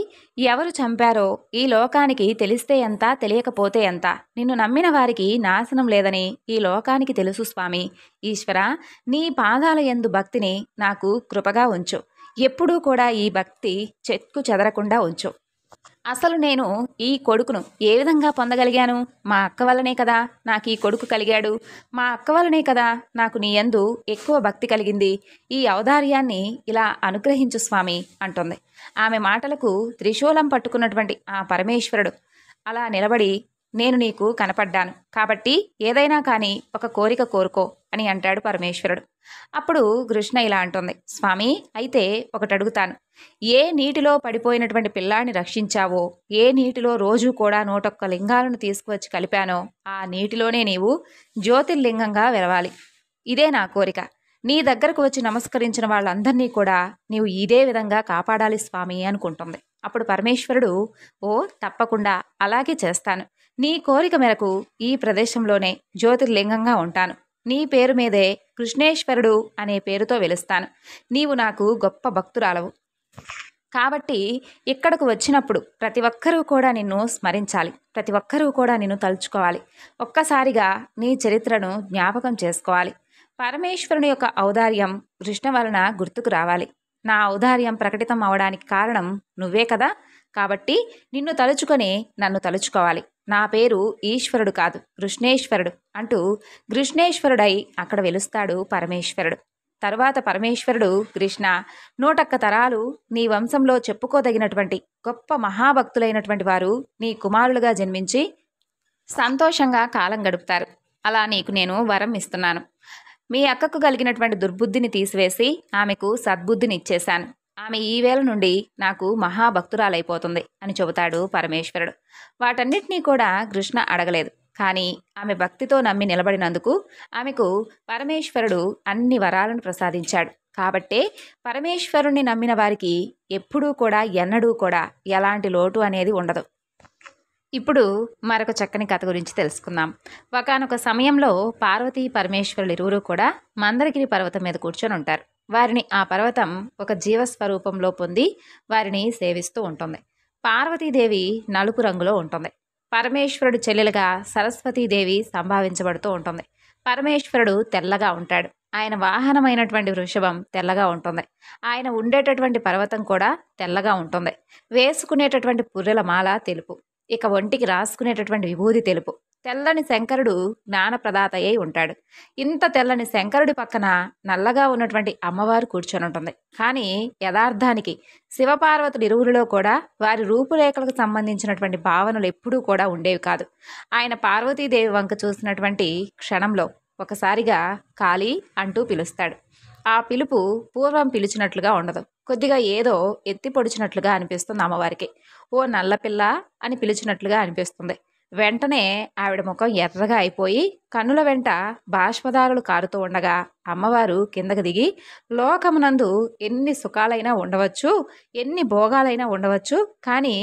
A: ఎవరు చంపారో ఈ లోకానికి తెలిస్తే ఎంత, తెలియకపోతే ఎంత, నిన్ను నమ్మిన వారికి నాశనం లేదని ఈ లోకానికి తెలుసు స్వామి. ఈశ్వర, నీ పాదాల యందు భక్తిని నాకు కృపగా ఉంచు, ఎప్పుడూ కూడా ఈ భక్తి చెక్కు చెదరకుండా ఉంచు. అసలు నేను ఈ కొడుకును ఏ విధంగా పొందగలిగాను? మా అక్క వల్లనే కదా నాకు ఈ కొడుకు కలిగాడు, మా అక్క వల్లనే కదా నాకు నీ యందు ఎక్కువ భక్తి కలిగింది, ఈ ఔదార్యాన్ని ఇలా అనుగ్రహించు స్వామి అంటుంది. ఆమె మాటలకు త్రిశూలం పట్టుకున్నటువంటి ఆ పరమేశ్వరుడు అలా నిలబడి, నేను నీకు కనపడ్డాను కాబట్టి ఏదైనా కానీ ఒక కోరిక కోరుకో అని అంటాడు పరమేశ్వరుడు. అప్పుడు కృష్ణ ఇలా అంటుంది, స్వామి అయితే ఒకటి అడుగుతాను, ఏ నీటిలో పడిపోయినటువంటి పిల్లాడిని రక్షించావో, ఏ నీటిలో రోజు కూడా 101 లింగాలను తీసుకువచ్చి కలిపానో ఆ నీటిలోనే నీవు జ్యోతిర్లింగంగా వెలవాలి. ఇదే నా కోరిక. నీ దగ్గరకు వచ్చి నమస్కరించిన వాళ్ళందరినీ కూడా నీవు ఇదే విధంగా కాపాడాలి స్వామి అనుకుంటుంది. అప్పుడు పరమేశ్వరుడు, ఓ తప్పకుండా అలాగే చేస్తాను, నీ కోరిక మేరకు ఈ ప్రదేశంలోనే జ్యోతిర్లింగంగా ఉంటాను, నీ పేరు మీదే కృష్ణేశ్వరుడు అనే పేరుతో వెలుస్తాను, నీవు నాకు గొప్ప భక్తురాలవు, కాబట్టి ఇక్కడకు వచ్చినప్పుడు ప్రతి ఒక్కరూ కూడా నిన్ను స్మరించాలి, ప్రతి ఒక్కరూ కూడా నిన్ను తలుచుకోవాలి, ఒక్కసారిగా నీ చరిత్రను జ్ఞాపకం చేసుకోవాలి. పరమేశ్వరుని యొక్క ఔదార్యం కృష్ణ వలన గుర్తుకు రావాలి. నా ఔదార్యం ప్రకటితం అవడానికి కారణం నువ్వే కదా, కాబట్టి నిన్ను తలుచుకొని నన్ను తలుచుకోవాలి. నా పేరు ఈశ్వరుడు కాదు, కృష్ణేశ్వరుడు అంటూ కృష్ణేశ్వరుడై అక్కడ వెలుస్తాడు పరమేశ్వరుడు. తరువాత పరమేశ్వరుడు, కృష్ణ 101 తరాలు నీ వంశంలో చెప్పుకోదగినటువంటి గొప్ప మహాభక్తులైనటువంటి వారు నీ కుమారులుగా జన్మించి సంతోషంగా కాలం గడుపుతారు. అలా నీకు నేను వరం ఇస్తున్నాను. మీ అక్కకు కలిగినటువంటి దుర్బుద్ధిని తీసివేసి ఆమెకు సద్బుద్ధిని ఇచ్చేశాను. ఆమె ఈవేళ నుండి నాకు మహాభక్తురాలైపోతుంది అని చెబుతాడు పరమేశ్వరుడు. వాటన్నిటినీ కూడా కృష్ణ అడగలేదు. కానీ ఆమె భక్తితో నమ్మి నిలబడినందుకు ఆమెకు పరమేశ్వరుడు అన్ని వరాలను ప్రసాదించాడు. కాబట్టే పరమేశ్వరుణ్ణి నమ్మిన వారికి ఎప్పుడూ కూడా ఎన్నడూ కూడా ఎలాంటి లోటు అనేది ఉండదు. ఇప్పుడు మరొక చక్కని కథ గురించి తెలుసుకుందాం. ఒకానొక సమయంలో పార్వతీ పరమేశ్వరులు ఇరువురు కూడా మందరగిరి పర్వతం మీద కూర్చొని ఉంటారు. వారిని ఆ పర్వతం ఒక జీవస్వరూపంలో పొంది వారిని సేవిస్తూ ఉంటుంది. పార్వతీదేవి నలుపు రంగులో ఉంటుంది. పరమేశ్వరుడు చెల్లెలుగా సరస్వతీదేవి సంభావించబడుతూ ఉంటుంది. పరమేశ్వరుడు తెల్లగా ఉంటాడు. ఆయన వాహనమైనటువంటి వృషభం తెల్లగా ఉంటుంది. ఆయన ఉండేటటువంటి పర్వతం కూడా తెల్లగా ఉంటుంది. వేసుకునేటటువంటి పుర్రెల మాల తెలుపు. ఇక ఒంటికి రాసుకునేటటువంటి విభూది తెలుపు. తెల్లని శంకరుడు జ్ఞానప్రదాత అయి ఉంటాడు. ఇంత తెల్లని శంకరుడి పక్కన నల్లగా ఉన్నటువంటి అమ్మవారు కూర్చొని ఉంటుంది. కానీ యథార్థానికి శివపార్వతులు ఇరువురిలో కూడా వారి రూపురేఖలకు సంబంధించినటువంటి భావనలు ఎప్పుడూ కూడా ఉండేవి కాదు. ఆయన పార్వతీదేవి వంక చూసినటువంటి క్షణంలో ఒకసారిగా కాళీ అంటూ పిలుస్తాడు. ఆ పిలుపు పూర్వం పిలిచినట్లుగా ఉండదు. కొద్దిగా ఏదో ఎత్తి పొడిచినట్లుగా అనిపిస్తుంది అమ్మవారికి. ఓ నల్లపిల్ల అని పిలిచినట్లుగా అనిపిస్తుంది. వెంటనే ఆవిడ ముఖం ఎర్రగా అయిపోయి కన్నుల వెంట బాష్పదారులు కారుతూ ఉండగా అమ్మవారు కిందకు దిగి, లోకమునందు ఎన్ని సుఖాలైనా ఉండవచ్చు, ఎన్ని భోగాలైనా ఉండవచ్చు, కానీ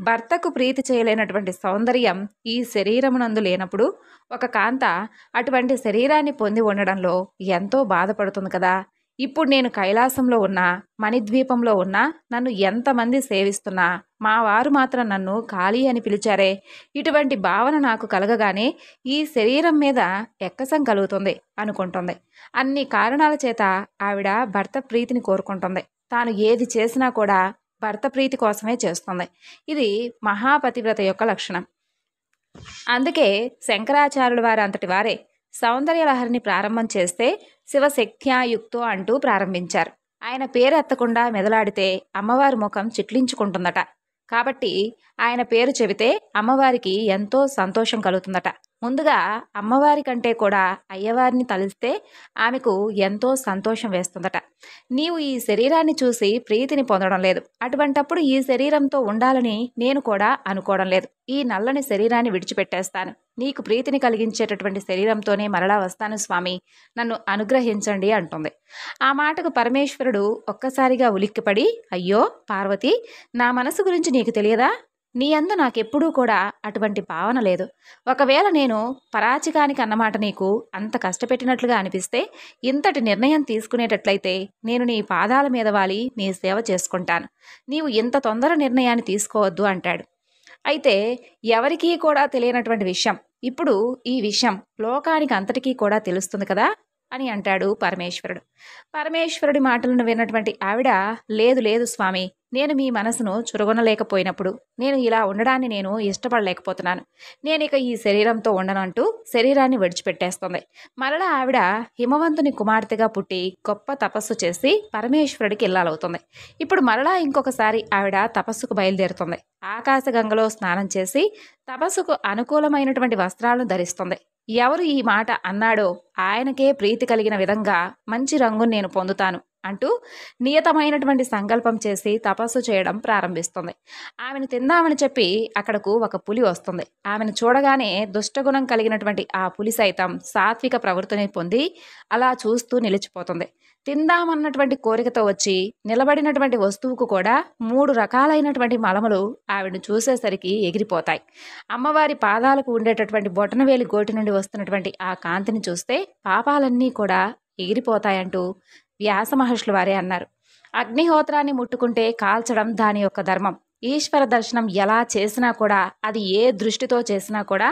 A: భర్తకు ప్రీతి చేయలేనటువంటి సౌందర్యం ఈ శరీరమునందు లేనప్పుడు ఒక కాంత అటువంటి శరీరాన్ని పొంది ఉండడంలో ఎంతో బాధపడుతుంది కదా. ఇప్పుడు నేను కైలాసంలో ఉన్నా, మణిద్వీపంలో ఉన్నా, నన్ను ఎంతమంది సేవిస్తున్నా మా వారు మాత్రం నన్ను కాళీ అని పిలిచారే. ఇటువంటి భావన నాకు కలగగానే ఈ శరీరం మీద ఎక్కసం కలుగుతుంది అనుకుంటుంది. అన్ని కారణాల చేత ఆవిడ భర్త ప్రీతిని కోరుకుంటుంది. తాను ఏది చేసినా కూడా భర్త ప్రీతి కోసమే చేస్తుంది. ఇది మహాపతివ్రత యొక్క లక్షణం. అందుకే శంకరాచార్యుల వారు అంతటి వారే సౌందర్యలహరిని ప్రారంభం చేస్తే శివశక్త్యాయుక్తో అంటూ ప్రారంభించారు. ఆయన పేరు ఎత్తకుండా మెదలాడితే అమ్మవారి ముఖం చిట్లించుకుంటుందట. కాబట్టి ఆయన పేరు చెబితే అమ్మవారికి ఎంతో సంతోషం కలుగుతుందట. ముందుగా అమ్మవారి కంటే కూడా అయ్యవారిని తలిస్తే ఆమెకు ఎంతో సంతోషం వేస్తుందట. నీవు ఈ శరీరాన్ని చూసి ప్రీతిని పొందడం లేదు, అటువంటప్పుడు ఈ శరీరంతో ఉండాలని నేను కూడా అనుకోవడం లేదు. ఈ నల్లని శరీరాన్ని విడిచిపెట్టేస్తాను. నీకు ప్రీతిని కలిగించేటటువంటి శరీరంతోనే మరలా వస్తాను స్వామి, నన్ను అనుగ్రహించండి అంటుంది. ఆ మాటకు పరమేశ్వరుడు ఒక్కసారిగా ఉలిక్కిపడి, అయ్యో పార్వతి, నా మనసు గురించి నీకు తెలియదా? నీ యందు నాకెప్పుడూ కూడా అటువంటి భావన లేదు. ఒకవేళ నేను పరాచికానికి అన్నమాట నీకు అంత కష్టపెట్టినట్లుగా అనిపిస్తే, ఇంతటి నిర్ణయం తీసుకునేటట్లయితే నేను నీ పాదాల మీద వాలి నీ సేవ చేసుకుంటాను. నీవు ఇంత తొందర నిర్ణయాన్ని తీసుకోవద్దు అంటాడు. అయితే ఎవరికీ కూడా తెలియనటువంటి విషయం ఇప్పుడు ఈ విషయం లోకానికి అంతటికీ కూడా తెలుస్తుంది కదా అని అంటాడు పరమేశ్వరుడు. పరమేశ్వరుడి మాటలను విన్నటువంటి ఆవిడ, లేదు లేదు స్వామి, నేను మీ మనసును చురగొనలేకపోయినప్పుడు, నేను ఇలా ఉండడాన్ని నేను ఇష్టపడలేకపోతున్నాను, నేను ఇక ఈ శరీరంతో ఉండనంటూ శరీరాన్ని విడిచిపెట్టేస్తుంది. మరలా ఆవిడ హిమవంతుని కుమార్తెగా పుట్టి గొప్ప తపస్సు చేసి పరమేశ్వరుడికి ఇల్లాలవుతుంది. ఇప్పుడు మరలా ఇంకొకసారి ఆవిడ తపస్సుకు బయలుదేరుతుంది. ఆకాశగంగలో స్నానం చేసి తపస్సుకు అనుకూలమైనటువంటి వస్త్రాలను ధరిస్తుంది. ఎవరు ఈ మాట అన్నాడో ఆయనకే ప్రీతి కలిగిన విధంగా మంచి రంగును నేను పొందుతాను అంటూ నియతమైనటువంటి సంకల్పం చేసి తపస్సు చేయడం ప్రారంభిస్తుంది. ఆమెను తిందామని చెప్పి అక్కడకు ఒక పులి వస్తుంది. ఆమెను చూడగానే దుష్టగుణం కలిగినటువంటి ఆ పులి సైతం సాత్విక ప్రవృత్తిని పొంది అలా చూస్తూ నిలిచిపోతుంది. తిందామన్నటువంటి కోరికతో వచ్చి నిలబడినటువంటి వస్తువుకు కూడా 3 రకాలైనటువంటి మలములు ఆవిడను చూసేసరికి ఎగిరిపోతాయి. అమ్మవారి పాదాలకు ఉండేటటువంటి బొటనవేలి గోటి నుండి వస్తున్నటువంటి ఆ కాంతిని చూస్తే పాపాలన్నీ కూడా ఎగిరిపోతాయంటూ వ్యాస మహర్షుల వారే అన్నారు. అగ్నిహోత్రాన్ని ముట్టుకుంటే కాల్చడం దాని యొక్క ధర్మం. ఈశ్వర దర్శనం ఎలా చేసినా కూడా, అది ఏ దృష్టితో చేసినా కూడా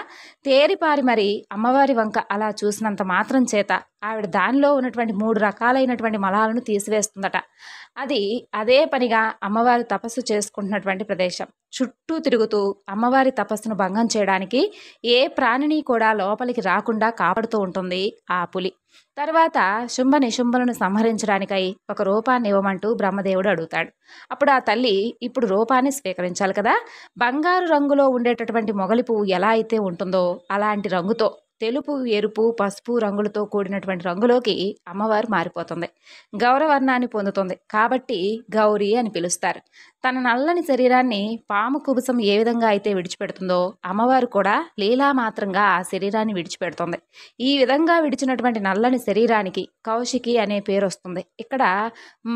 A: తేరిపారి మరి అమ్మవారి వంక అలా చూసినంత మాత్రం చేత ఆవిడ దానిలో ఉన్నటువంటి 3 రకాలైనటువంటి మలాలను తీసివేస్తుందట. అది అదే పనిగా అమ్మవారి తపస్సు చేసుకుంటున్నటువంటి ప్రదేశం. చుట్టూ తిరుగుతూ అమ్మవారి తపస్సును భంగం చేయడానికి ఏ ప్రాణిని కూడా లోపలికి రాకుండా కాపాడుతూ ఉంటుంది ఆ పులి. తర్వాత శుంభ నిశుంభలను సంహరించడానికై ఒక రూపాన్ని ఇవ్వమంటూ బ్రహ్మదేవుడు అడుగుతాడు. అప్పుడు ఆ తల్లి, ఇప్పుడు రూపాన్ని స్వీకరించాలి కదా, బంగారు రంగులో ఉండేటటువంటి మొగలి పువ్వు ఎలా అయితే ఉంటుందో అలాంటి రంగుతో, తెలుపు, ఎరుపు, పసుపు రంగులతో కూడినటువంటి రంగులోకి అమ్మవారు మారిపోతుంది. గౌరవర్ణాన్ని పొందుతుంది. కాబట్టి గౌరీ అని పిలుస్తారు. తన నల్లని శరీరాన్ని పాము కుబుసం ఏ విధంగా అయితే విడిచిపెడుతుందో అమ్మవారు కూడా లీలామాత్రంగా ఆ శరీరాన్ని విడిచిపెడుతుంది. ఈ విధంగా విడిచినటువంటి నల్లని శరీరానికి కౌశికి అనే పేరు వస్తుంది. ఇక్కడ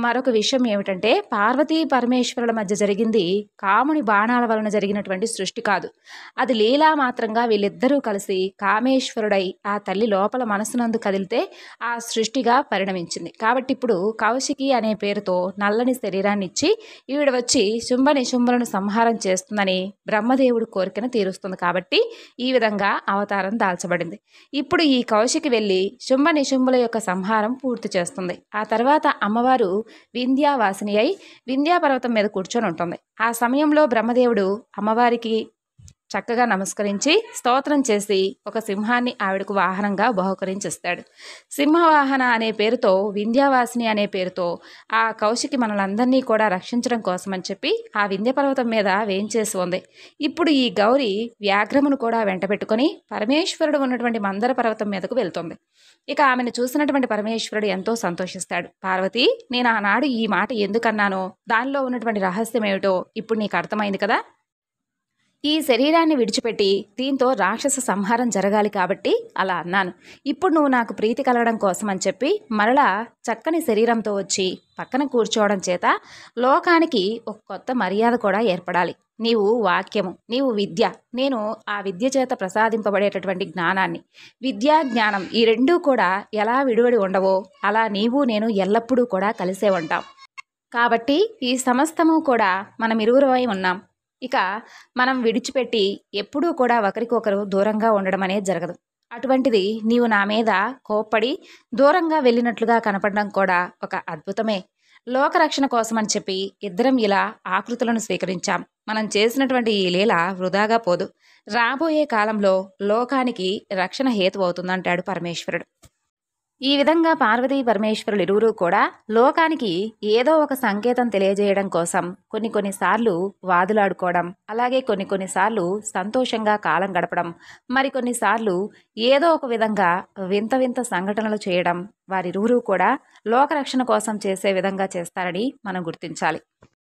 A: మరొక విషయం ఏమిటంటే, పార్వతీ పరమేశ్వరుల మధ్య జరిగింది కాముని బాణాల వలన జరిగినటువంటి సృష్టి కాదు. అది లీలామాత్రంగా వీళ్ళిద్దరూ కలిసి కామేశ్వరు పరమేశ్వరుడై ఆ తల్లి లోపల మనసునందు కదిలితే ఆ సృష్టిగా పరిణమించింది. కాబట్టి ఇప్పుడు కౌశికి అనే పేరుతో నల్లని శరీరాన్ని ఇచ్చి ఈవిడ వచ్చి శుంభ నిశుంభులను సంహారం చేస్తుందని బ్రహ్మదేవుడు కోరికను తీరుస్తుంది. కాబట్టి ఈ విధంగా అవతారం దాల్చబడింది. ఇప్పుడు ఈ కౌశికి వెళ్ళి శుంభ నిశుంభుల యొక్క సంహారం పూర్తి చేస్తుంది. ఆ తర్వాత అమ్మవారు వింధ్యావాసిని అయి వింధ్యాపర్వతం మీద కూర్చొని ఉంటుంది. ఆ సమయంలో బ్రహ్మదేవుడు అమ్మవారికి చక్కగా నమస్కరించి స్తోత్రం చేసి ఒక సింహాన్ని ఆవిడకు వాహనంగా బహుకరించిస్తాడు. సింహవాహన అనే పేరుతో వింధ్యావాసిని అనే పేరుతో ఆ కౌశికి మనలందరినీ కూడా రక్షించడం కోసమని చెప్పి ఆ వింధ్యపర్వతం మీద వేంచేసి ఉంది. ఇప్పుడు ఈ గౌరి వ్యాఘ్రమును కూడా వెంటబెట్టుకొని పరమేశ్వరుడు ఉన్నటువంటి మందర పర్వతం మీదకు వెళ్తుంది. ఇక ఆమెను చూసినటువంటి పరమేశ్వరుడు ఎంతో సంతోషిస్తాడు. పార్వతి, నేను ఆనాడు ఈ మాట ఎందుకన్నానో దానిలో ఉన్నటువంటి రహస్యం ఏమిటో ఇప్పుడు నీకు అర్థమైంది కదా. ఈ శరీరాన్ని విడిచిపెట్టి దీంతో రాక్షస సంహారం జరగాలి కాబట్టి అలా అన్నాను. ఇప్పుడు నువ్వు నాకు ప్రీతి కలగడం కోసం అని చెప్పి మరలా చక్కని శరీరంతో వచ్చి పక్కన కూర్చోవడం చేత లోకానికి ఒక కొత్త మర్యాద కూడా ఏర్పడాలి. నీవు వాక్యము, నీవు విద్య, నేను ఆ విద్య చేత ప్రసాదింపబడేటటువంటి జ్ఞానాన్ని. విద్యా జ్ఞానం ఈ రెండూ కూడా ఎలా విడివడి ఉండవో అలా నీవు నేను ఎల్లప్పుడూ కూడా కలిసే ఉంటాం. కాబట్టి ఈ సమస్తము కూడా మనం ఇరువురమై ఉన్నాం. ఇక మనం విడిచిపెట్టి ఎప్పుడూ కూడా ఒకరికొకరు దూరంగా ఉండడం అనేది జరగదు. అటువంటిది నీవు నా మీద కోప్పడి దూరంగా వెళ్ళినట్లుగా కనపడడం కూడా ఒక అద్భుతమే. లోకరక్షణ కోసమని చెప్పి ఇద్దరం ఇలా ఆకృతులను స్వీకరించాం. మనం చేసినటువంటి ఈ లీల వృధాగా పోదు. రాబోయే కాలంలో లోకానికి రక్షణ హేతు అవుతుందంటాడు పరమేశ్వరుడు. ఈ విధంగా పార్వతీ పరమేశ్వరులు ఇరువురు కూడా లోకానికి ఏదో ఒక సంకేతం తెలియజేయడం కోసం కొన్నిసార్లు వాదులాడుకోవడం, అలాగే కొన్నిసార్లు సంతోషంగా కాలం గడపడం, మరికొన్నిసార్లు ఏదో ఒక విధంగా వింత వింత సంఘటనలు చేయడం వారిరువురు కూడా లోకరక్షణ కోసం చేసే విధంగా చేస్తారని మనం గుర్తించాలి.